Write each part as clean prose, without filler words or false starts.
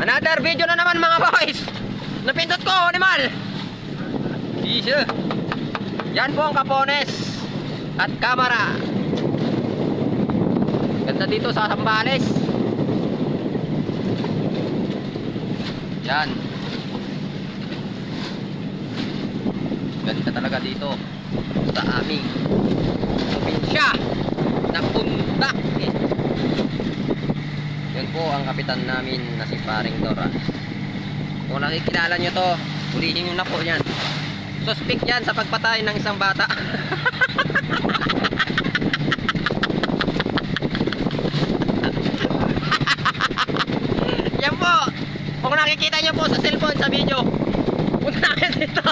Another video na naman mga boys. Napindot ko, animal. Isa. Yan po ang kapones at kamera. Ganda dito sa Sambales. Yan. Ganda talaga dito sa aming probinsya na Pundak. Yan po ang kapitan namin na si Paring Dora. Kung nakikilala nyo to, ulihin nyo na po yan. Suspect yan sa pagpatay ng isang bata. Yan po. Kung nakikita nyo po sa cellphone, sa video, punta namin dito.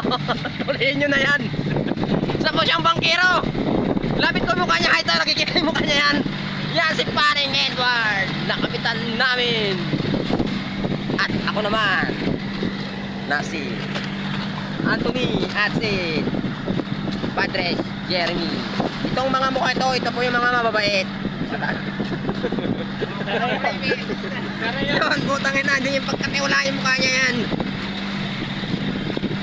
Ulihin nyo na yan. Sa po siyang bangkero. Lapit ko mukha niya. Ito, nakikita yung mukha niya yan. Yan si Paring Edward, na kapitan namin. At ako naman na si Anthony at si Padres Jeremy. Itong mga mukha ito po yung mga mababait. Yun, putangin na, hindi yung pagkatiwala yung mukha niya yan.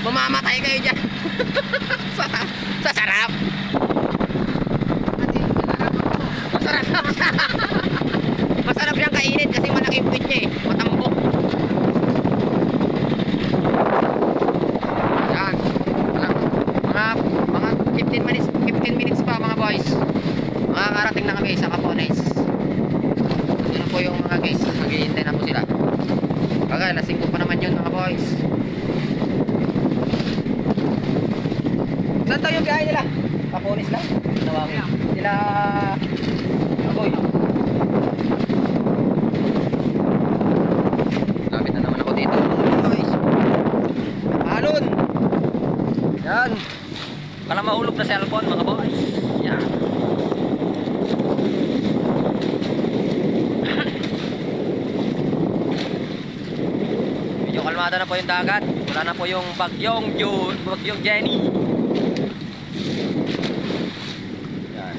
Mamamatay kayo dyan. Sa sarap. Masarap. Masarap siyang kainin kasi malaki yung pit niya eh. Matambok. Yan. Mga 15 minutes pa mga boys. Makakarating na kami sa Capones. Yun po yung mga guys. Maghihintay na po sila. Bagay, lasing ko pa naman yun mga boys. Saan tayo yung biyahe nila? Capones lang? Nawangin. Sila Aboy. Lapit na naman ako dito guys. Alon. Yan. Kala mahulog na cellphone mga boys. Yan. Medyo kalmada na po yung dagat. Wala na po yung bagyong Jenny. Yan.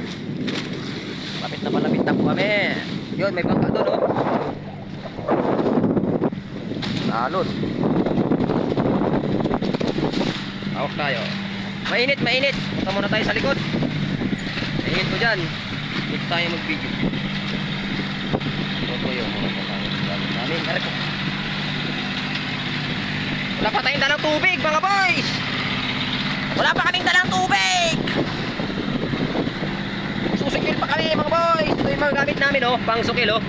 Malapit na po kami. Yun, may bangka doon oh. Alon. Hawak tayo. Mainit. Punta muna tayo sa likod. Mainit po dyan. Dito tayo mag-video. Ito po yung mga gamit namin. Wala pa tayong dalang tubig mga boys. Wala pa kaming dalang tubig. Susikil pa kami mga boys. Ito yung mga gamit namin oh. Pang sukil oh.